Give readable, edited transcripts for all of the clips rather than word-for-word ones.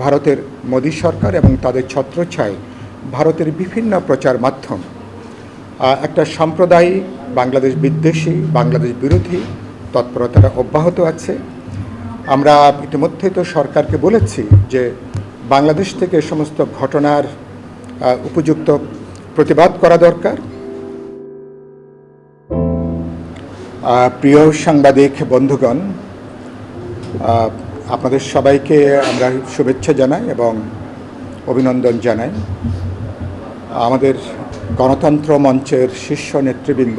ভারতের মোদী সরকার এবং তাদের ছত্রছায়ায় ভারতের বিভিন্ন প্রচার মাধ্যম একটা সাম্প্রদায়িক বাংলাদেশ বিদ্বেষী বাংলাদেশ বিরোধী তৎপরতাটা অব্যাহত আছে। আমরা ইতিমধ্যেই তো সরকারকে বলেছি যে বাংলাদেশ থেকে এ সমস্ত ঘটনার উপযুক্ত প্রতিবাদ করা দরকার। প্রিয় সাংবাদিক বন্ধুগণ, আপনাদের সবাইকে আমরা শুভেচ্ছা জানাই এবং অভিনন্দন জানাই। আমাদের গণতন্ত্র মঞ্চের শীর্ষ নেতৃবৃন্দ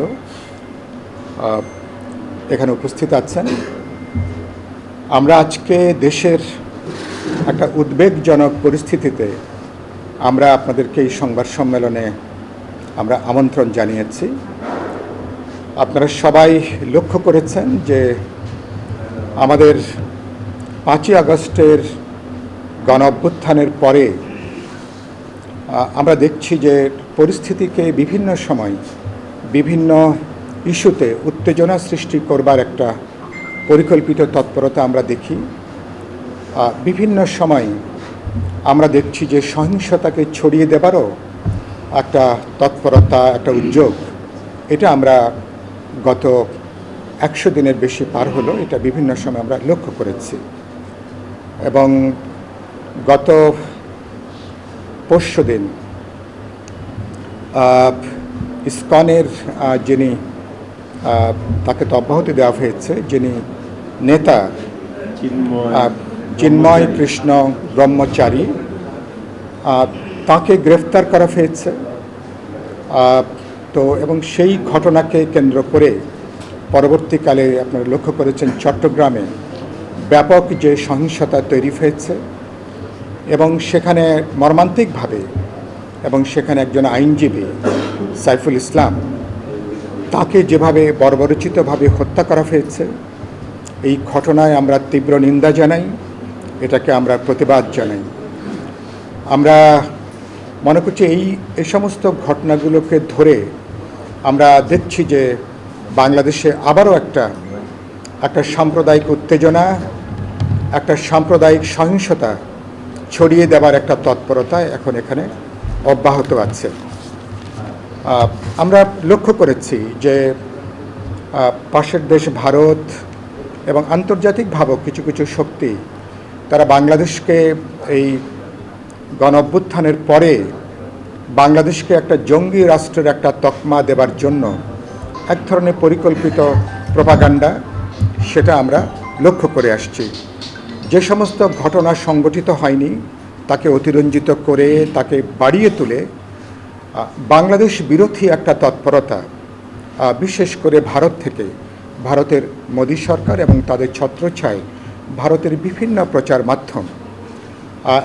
এখানে উপস্থিত আছেন। আমরা আজকে দেশের একটা উদ্বেগজনক পরিস্থিতিতে আমরা আপনাদেরকে এই সংবাদ সম্মেলনে আমরা আমন্ত্রণ জানিয়েছি। আপনারা সবাই লক্ষ্য করেছেন যে আমাদের 5ই আগস্টের গণ অভ্যুত্থানের পরে আমরা দেখছি যে পরিস্থিতিকে বিভিন্ন সময় বিভিন্ন ইস্যুতে উত্তেজনা সৃষ্টি করবার একটা পরিকল্পিত তৎপরতা আমরা দেখি। বিভিন্ন সময় আমরা দেখছি যে সহিংসতাকে ছড়িয়ে দেবারও একটা তৎপরতা, একটা উদ্যোগ, এটা আমরা গত 100 দিনের বেশি পার হলো, এটা বিভিন্ন সময় আমরা লক্ষ্য করেছি। এবং গত পরশুদিন ইসকনের যিনি তাকে তো অব্যাহতি দেওয়া হয়েছে, যিনি নেতা চিন্ময় কৃষ্ণ ব্রহ্মচারী, তাকে গ্রেফতার করা হয়েছে। তো এবং সেই ঘটনাকে কেন্দ্র করে পরবর্তীকালে আপনারা লক্ষ্য করেছেন চট্টগ্রামে ব্যাপক যে সহিংসতা তৈরি হয়েছে এবং সেখানে মর্মান্তিকভাবে এবং সেখানে একজন আইনজীবী সাইফুল ইসলাম, তাকে যেভাবে বর্বরোচিতভাবে হত্যা করা হয়েছে, এই ঘটনায় আমরা তীব্র নিন্দা জানাই, এটাকে আমরা প্রতিবাদ জানাই। আমরা মনে করছি এই সমস্ত ঘটনাগুলোকে ধরে আমরা দেখছি যে বাংলাদেশে আবারও একটা সাম্প্রদায়িক উত্তেজনা, একটা সাম্প্রদায়িক সহিংসতা ছড়িয়ে দেওয়ার একটা তৎপরতা এখন এখানে অব্যাহত আছে। আমরা লক্ষ্য করেছি যে পাশের দেশ ভারত এবং আন্তর্জাতিকভাবেও কিছু কিছু শক্তি তারা বাংলাদেশকে এই গণ অভ্যুত্থানের পরে বাংলাদেশকে একটা জঙ্গি রাষ্ট্রের একটা তকমা দেবার জন্য এক ধরনের পরিকল্পিত প্রপাগান্ডা, সেটা আমরা লক্ষ্য করে আসছি। যে সমস্ত ঘটনা সংগঠিত হয়নি তাকে অতিরঞ্জিত করে, তাকে বাড়িয়ে তুলে বাংলাদেশ বিরোধী একটা তৎপরতা, বিশেষ করে ভারত থেকে, ভারতের মোদী সরকার এবং তাদের ছত্রছায়ায় ভারতের বিভিন্ন প্রচার মাধ্যম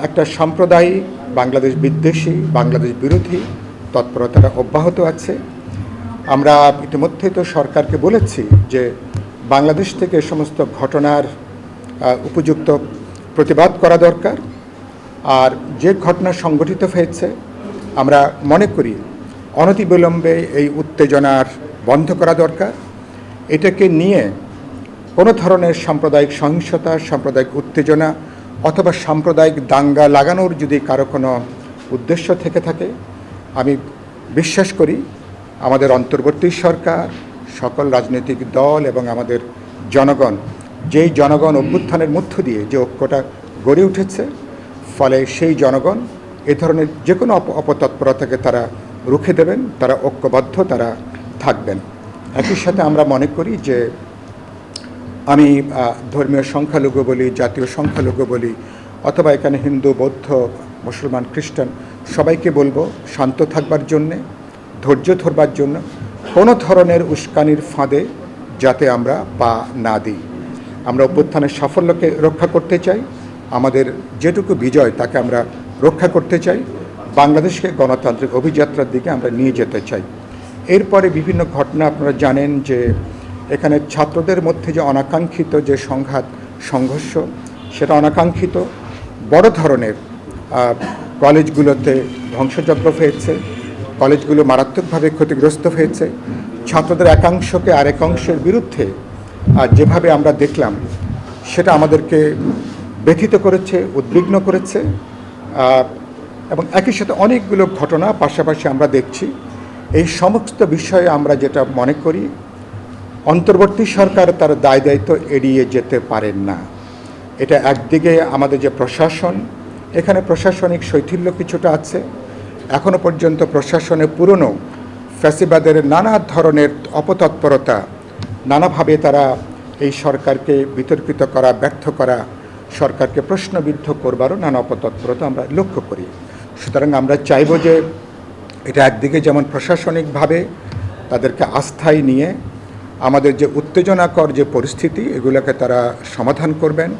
একটা সাম্প্রদায়িক বাংলাদেশ বিদ্বেষী বাংলাদেশ বিরোধী তৎপরতাটা অব্যাহত আছে। আমরা ইতিমধ্যে তো সরকারকে বলেছি যে বাংলাদেশ থেকে এ সমস্ত ঘটনার উপযুক্ত প্রতিবাদ করা দরকার। আর যে ঘটনা সংগঠিত হয়েছে আমরা মনে করি অনতিবিলম্বে এই উত্তেজনার বন্ধ করা দরকার। এটাকে নিয়ে কোনো ধরনের সাম্প্রদায়িক সহিংসতা, সাম্প্রদায়িক উত্তেজনা অথবা সাম্প্রদায়িক দাঙ্গা লাগানোর যদি কারো কোনো উদ্দেশ্য থেকে থাকে, আমি বিশ্বাস করি আমাদের অন্তর্বর্তী সরকার, সকল রাজনৈতিক দল এবং আমাদের জনগণ, যেই জনগণ অভ্যুত্থানের মধ্য দিয়ে যে ঐক্যটা গড়ে উঠেছে, ফলে সেই জনগণ এ ধরনের যে কোনো অপতৎপরতাকে তারা রুখে দেবেন, তারা ঐক্যবদ্ধ তারা থাকবেন। একই সাথে আমরা মনে করি যে আমি ধর্মীয় সংখ্যালঘু বলি, জাতীয় সংখ্যালঘু বলি, অথবা এখানে হিন্দু, বৌদ্ধ, মুসলমান, খ্রিস্টান, সবাইকে বলবো শান্ত থাকবার জন্যে, ধৈর্য ধরবার জন্য, কোনো ধরনের উস্কানির ফাঁদে যাতে আমরা পা না দিই। আমরা অভ্যুত্থানের সাফল্যকে রক্ষা করতে চাই, আমাদের যেটুকু বিজয় তাকে আমরা রক্ষা করতে চাই, বাংলাদেশকে গণতান্ত্রিক অভিযাত্রার দিকে আমরা নিয়ে যেতে চাই। এরপরে বিভিন্ন ঘটনা আপনারা জানেন যে এখানে ছাত্রদের মধ্যে যে অনাকাঙ্ক্ষিত যে সংঘাত সংঘর্ষ, সেটা অনাকাঙ্ক্ষিত বড় ধরনের কলেজগুলোতে ধ্বংসযজ্ঞ হয়েছে, কলেজগুলো মারাত্মকভাবে ক্ষতিগ্রস্ত হয়েছে। ছাত্রদের একাংশকে আরেক অংশের বিরুদ্ধে যেভাবে আমরা দেখলাম, সেটা আমাদেরকে ব্যথিত করেছে, উদ্বিগ্ন করেছে। এবং একই সাথে অনেকগুলো ঘটনা পাশাপাশি আমরা দেখছি। এই সমস্ত বিষয়ে আমরা যেটা মনে করি, অন্তর্বর্তী সরকার তার দায় দায়িত্ব এড়িয়ে যেতে পারেন না। এটা একদিকে আমাদের যে প্রশাসন, এখানে প্রশাসনিক শৈথিল্য কিছুটা আছে। এখনও পর্যন্ত প্রশাসনে পুরনো ফ্যাসিবাদের নানা ধরনের অপতৎপরতা, নানাভাবে তারা এই সরকারকে বিতর্কিত করা, ব্যর্থ করা, সরকারকে প্রশ্নবিদ্ধ করবারও নানা অপতৎপরতা আমরা লক্ষ্য করি। সুতরাং আমরা চাইব যে এটা একদিকে যেমন প্রশাসনিকভাবে তাদেরকে আস্থায় নিয়ে আমাদের যে উত্তেজনাকর যে পরিস্থিতি, এগুলোকে তারা সমাধান করবেন,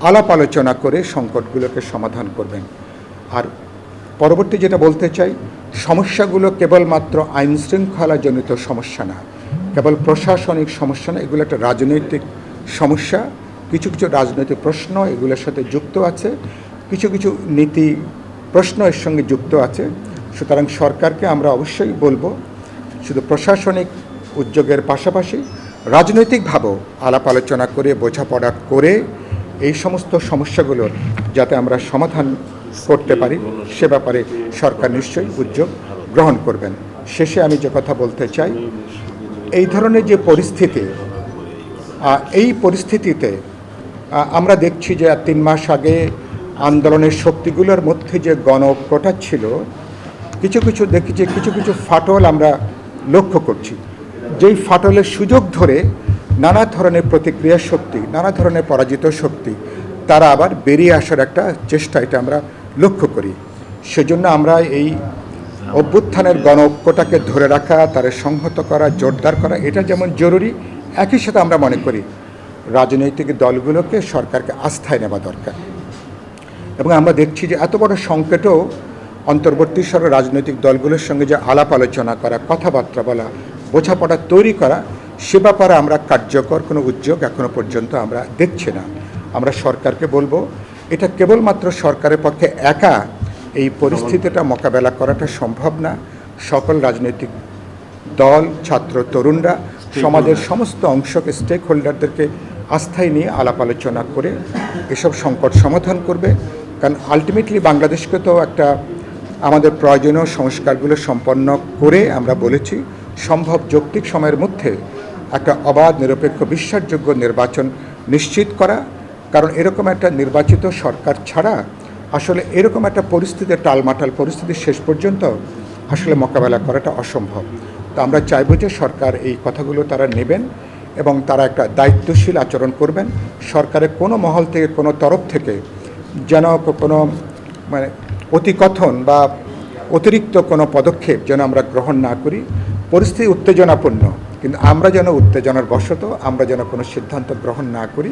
আলাপ আলোচনা করে সংকটগুলোকে সমাধান করবেন। আর পরবর্তী যেটা বলতে চাই, সমস্যাগুলো কেবলমাত্র আইন শৃঙ্খলাজনিত সমস্যা না, কেবল প্রশাসনিক সমস্যা না, এগুলো একটা রাজনৈতিক সমস্যা। কিছু কিছু রাজনৈতিক প্রশ্ন এগুলোর সাথে যুক্ত আছে, কিছু কিছু নীতি প্রশ্ন এর সঙ্গে যুক্ত আছে। সুতরাং সরকারকে আমরা অবশ্যই বলবো, শুধু প্রশাসনিক উদ্যোগের পাশাপাশি রাজনৈতিকভাবেও আলাপ আলোচনা করে, বোঝাপড়া করে এই সমস্ত সমস্যাগুলোর যাতে আমরা সমাধান করতে পারি, সে ব্যাপারে সরকার নিশ্চয়ই উদ্যোগ গ্রহণ করবেন। শেষে আমি যে কথা বলতে চাই, এই ধরনের যে পরিস্থিতি, এই পরিস্থিতিতে আমরা দেখছি যে 3 মাস আগে আন্দোলনের শক্তিগুলোর মধ্যে যে গণঐক্যটা ছিল, কিছু কিছু দেখি যে কিছু কিছু ফাটল আমরা লক্ষ্য করছি। যেই ফাটলের সুযোগ ধরে নানা ধরনের প্রতিক্রিয়া শক্তি, নানা ধরনের পরাজিত শক্তি, তারা আবার বেরিয়ে আসার একটা চেষ্টা এটা আমরা লক্ষ্য করি। সেজন্য আমরা এই অভ্যুত্থানের গণঐক্যটাকে ধরে রাখা, তারা সংহত করা, জোরদার করা, এটা যেমন জরুরি, একই সাথে আমরা মনে করি রাজনৈতিক দলগুলোকে সরকারকে আস্থায় নেওয়া দরকার। এবং আমরা দেখছি যে এত বড় সংকটেও অন্তর্বর্তী সরকার রাজনৈতিক দলগুলোর সঙ্গে যে আলাপ আলোচনা করা, কথাবার্তা বলা, বোঝাপড়া তৈরি করা, সে ব্যাপারে আমরা কার্যকর কোনো উদ্যোগ এখনও পর্যন্ত আমরা দেখছি না। আমরা সরকারকে বলবো, এটা কেবলমাত্র সরকারের পক্ষে একা এই পরিস্থিতিটা মোকাবেলা করাটা সম্ভব না। সকল রাজনৈতিক দল, ছাত্র, তরুণরা সমাজের সমস্ত অংশকে, স্টেক হোল্ডারদেরকে আস্থায় নিয়ে আলাপ আলোচনা করে এসব সংকট সমাধান করবে। কারণ আলটিমেটলি বাংলাদেশকে তো একটা আমাদের প্রয়োজনীয় সংস্কারগুলো সম্পন্ন করে আমরা বলেছি সম্ভব যৌক্তিক সময়ের মধ্যে একটা অবাধ, নিরপেক্ষ, বিশ্বাসযোগ্য নির্বাচন নিশ্চিত করা। কারণ এরকম একটা নির্বাচিত সরকার ছাড়া আসলে এরকম একটা পরিস্থিতি, টালমাটাল পরিস্থিতি শেষ পর্যন্ত আসলে মোকাবেলা করাটা অসম্ভব। তো আমরা চাইব যে সরকার এই কথাগুলো তারা নেবেন এবং তারা একটা দায়িত্বশীল আচরণ করবেন। সরকারের কোনো মহল থেকে, কোনো তরফ থেকে যেন কোনো অতিকথন বা অতিরিক্ত কোনো পদক্ষেপ যেন আমরা গ্রহণ না করি। পরিস্থিতি উত্তেজনাপূর্ণ, কিন্তু আমরা যেন উত্তেজনার বশত আমরা যেন কোনো সিদ্ধান্ত গ্রহণ না করি।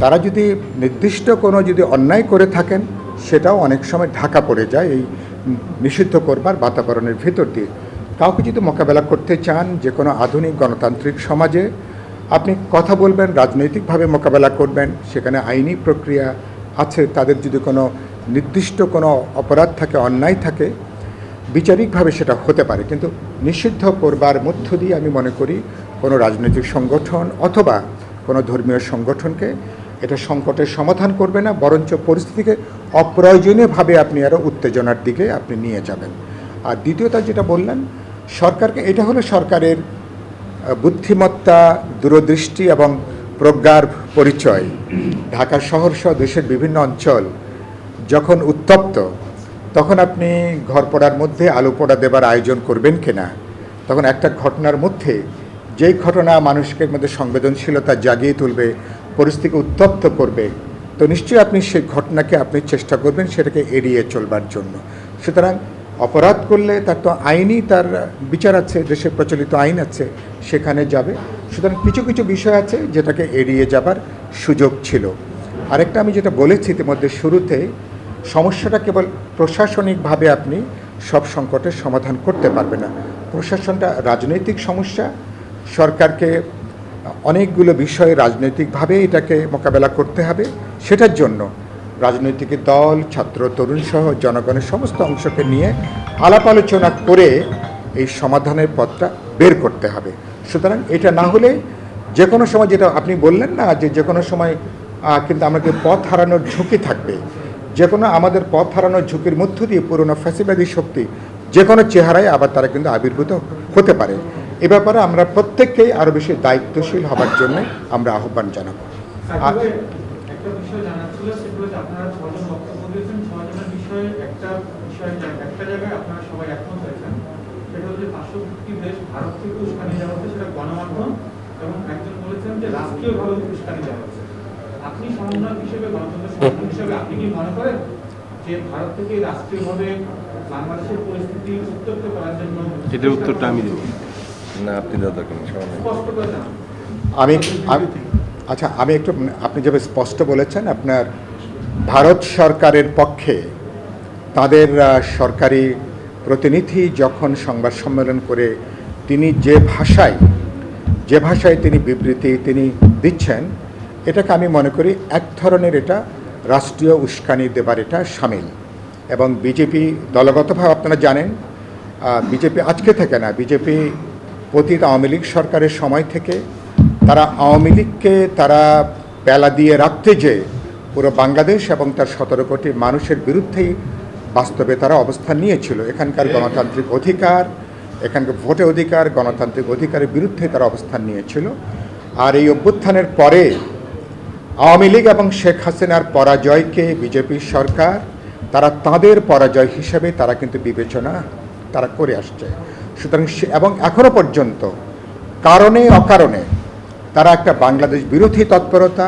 তারা যদি নির্দিষ্ট কোনো যদি অন্যায় করে থাকেন, সেটাও অনেক সময় ঢাকা পড়ে যায় এই নিষিদ্ধ করবার বাতাবরণের ভেতর দিয়ে। কাউকে যদি মোকাবেলা করতে চান, যে কোনো আধুনিক গণতান্ত্রিক সমাজে আপনি কথা বলবেন, রাজনৈতিকভাবে মোকাবেলা করবেন, সেখানে আইনি প্রক্রিয়া আছে। তাদের যদি কোনো নির্দিষ্ট কোনো অপরাধ থাকে, অন্যায় থাকে, বিচারিকভাবে সেটা হতে পারে, কিন্তু নিষিদ্ধ করবার মধ্য দিয়ে আমি মনে করি কোনো রাজনৈতিক সংগঠন অথবা কোনো ধর্মীয় সংগঠনকে এটা সংকটের সমাধান করবে না, বরঞ্চ পরিস্থিতিকে অপ্রয়োজনীয়ভাবে আপনি আরও উত্তেজনার দিকে আপনি নিয়ে যাবেন। আর দ্বিতীয়ত যেটা বললেন, সরকারকে, এটা হলো সরকারের বুদ্ধিমত্তা, দূরদৃষ্টি এবং প্রজ্ঞার পরিচয়। ঢাকা শহর সহ দেশের বিভিন্ন অঞ্চল যখন উত্তপ্ত, তখন আপনি ঘর পড়ার মধ্যে আলো পোড়া দেবার আয়োজন করবেন কিনা? তখন একটা ঘটনার মধ্যে, যেই ঘটনা মানুষের মধ্যে সংবেদনশীলতা জাগিয়ে তুলবে, পরিস্থিতিকে উত্তপ্ত করবে, তো নিশ্চয়ই আপনি সেই ঘটনাকে আপনি চেষ্টা করবেন সেটাকে এড়িয়ে চলবার জন্য। সুতরাং অপরাধ করলে তার তো আইনই তার বিচার আছে, দেশে প্রচলিত আইন আছে, সেখানে যাবে। সুতরাং কিছু কিছু বিষয় আছে যেটাকে এড়িয়ে যাবার সুযোগ ছিল। আরেকটা আমি যেটা বলেছি ইতিমধ্যে শুরুতে, সমস্যাটা কেবল প্রশাসনিকভাবে আপনি সব সংকটের সমাধান করতে পারবেন না। প্রশাসনটা রাজনৈতিক সমস্যা, সরকারকে অনেকগুলো বিষয়ে রাজনৈতিকভাবে এটাকে মোকাবেলা করতে হবে। সেটার জন্য রাজনৈতিক দল, ছাত্র, তরুণ সহ জনগণের সমস্ত অংশকে নিয়ে আলাপ আলোচনা করে এই সমাধানের পথটা বের করতে হবে। সুতরাং এটা না হলে যে কোনো সময়, যেটা আপনি বললেন না, যে কোনো সময় কিন্তু আমাদের পথ হারানোর ঝুঁকি থাকবে। যে কোনো আমাদের পথ হারানোর ঝুঁকির মধ্য দিয়ে পুরনো ফ্যাসিবাদী শক্তি যে কোনো চেহারায় আবার তারা কিন্তু আবির্ভূত হতে পারে। এ ব্যাপারে আমরা প্রত্যেককেই আরও বেশি দায়িত্বশীল হবার জন্য আমরা আহ্বান জানাবো। একটা বিষয় জানার ছিল, সেটা হচ্ছে আপনারা ছজন বক্তব্য দিয়েছেন, ছজনের বিষয়ে একটা জায়গায় আপনারা সবাই একমত হয়েছেন, সেটা হচ্ছে পার্শ্ববর্তী দেশ ভারত থেকে উস্কানি দেওয়া হচ্ছে, সেটা গণমাধ্যম, এবং একজন বলেছেন যে রাষ্ট্রীয়ভাবে উস্কানি দেওয়া হচ্ছে। আপনি সমন্বয়ক হিসেবে, গণতন্ত্র সমন্বয়ক হিসেবে আপনি কি মনে করেন যে ভারত থেকে রাষ্ট্রীয়ভাবে বাংলাদেশের পরিস্থিতি উত্তপ্ত করার জন্য? এটার উত্তরটা আমি দেব না, আপনি দাদা কেন স্পষ্ট করে জানান। আচ্ছা, আমি একটু, আপনি যেভাবে স্পষ্ট বলেছেন, আপনার ভারত সরকারের পক্ষে তাদের সরকারি প্রতিনিধি যখন সংবাদ সম্মেলন করে তিনি যে ভাষায় তিনি বিবৃতি তিনি দিচ্ছেন, এটাকে আমি মনে করি এক ধরনের এটা রাষ্ট্রীয় উস্কানি দেবার এটা সামিল। এবং বিজেপি দলগতভাবে আপনারা জানেন, বিজেপি আজকে থেকে না, বিজেপি অতীত আওয়ামী লীগ সরকারের সময় থেকে তারা আওয়ামী লীগকে তারা পেলা দিয়ে রাখতে যে পুরো বাংলাদেশ এবং তার 17 কোটি মানুষের বিরুদ্ধেই বাস্তবে তারা অবস্থান নিয়েছিল। এখানকার গণতান্ত্রিক অধিকার, এখানকার ভোটের অধিকার, গণতান্ত্রিক অধিকারের বিরুদ্ধে তারা অবস্থান নিয়েছিল। আর এই অভ্যুত্থানের পরে আওয়ামী লীগ এবং শেখ হাসিনার পরাজয়কে বিজেপি সরকার তারা তাদের পরাজয় হিসেবে তারা কিন্তু বিবেচনা তারা করে আসছে। সুতরাং এবং এখনও পর্যন্ত কারণে অকারণে তারা একটা বাংলাদেশ বিরোধী তৎপরতা,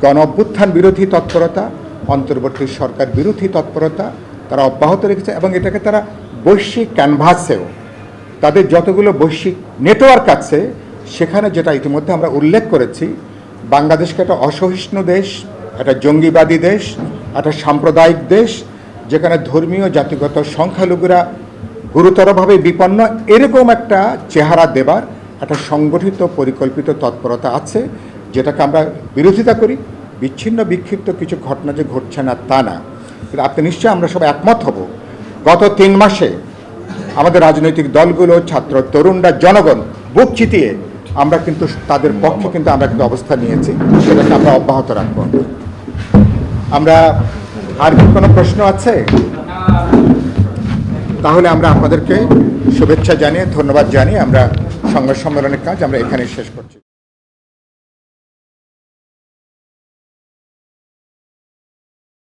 গণ অভ্যুত্থান বিরোধী তৎপরতা, অন্তর্বর্তী সরকার বিরোধী তৎপরতা তারা অব্যাহত রেখেছে। এবং এটাকে তারা বৈশ্বিক ক্যানভাসেও তাদের যতগুলো বৈশ্বিক নেটওয়ার্ক আছে সেখানে, যেটা ইতিমধ্যে আমরা উল্লেখ করেছি, বাংলাদেশকে একটা অসহিষ্ণু দেশ, একটা জঙ্গিবাদী দেশ, একটা সাম্প্রদায়িক দেশ, যেখানে ধর্মীয় জাতিগত সংখ্যালঘুরা গুরুতরভাবে বিপন্ন, এরকম একটা চেহারা দেবার একটা সংগঠিত পরিকল্পিত তৎপরতা আছে, যেটাকে আমরা বিরোধিতা করি। বিচ্ছিন্ন বিক্ষিপ্ত কিছু ঘটনা যে ঘটছে না তা না, কিন্তু আপনি নিশ্চয়ই আমরা সবাই একমত হব, গত 3 মাসে আমাদের রাজনৈতিক দলগুলো, ছাত্র তরুণরা, জনগণ বুক চিতিয়ে আমরা কিন্তু তাদের পক্ষে কিন্তু আমরা কিন্তু অবস্থান নিয়েছি, সেটাকে আমরা অব্যাহত রাখবো। আমরা আর কি কোনো প্রশ্ন আছে? তাহলে আমরা আপনাদেরকে শুভেচ্ছা জানিয়ে, ধন্যবাদ জানিয়ে আমরা সংবাদ সম্মেলনের কাজ আমরা এখানেই শেষ করছি।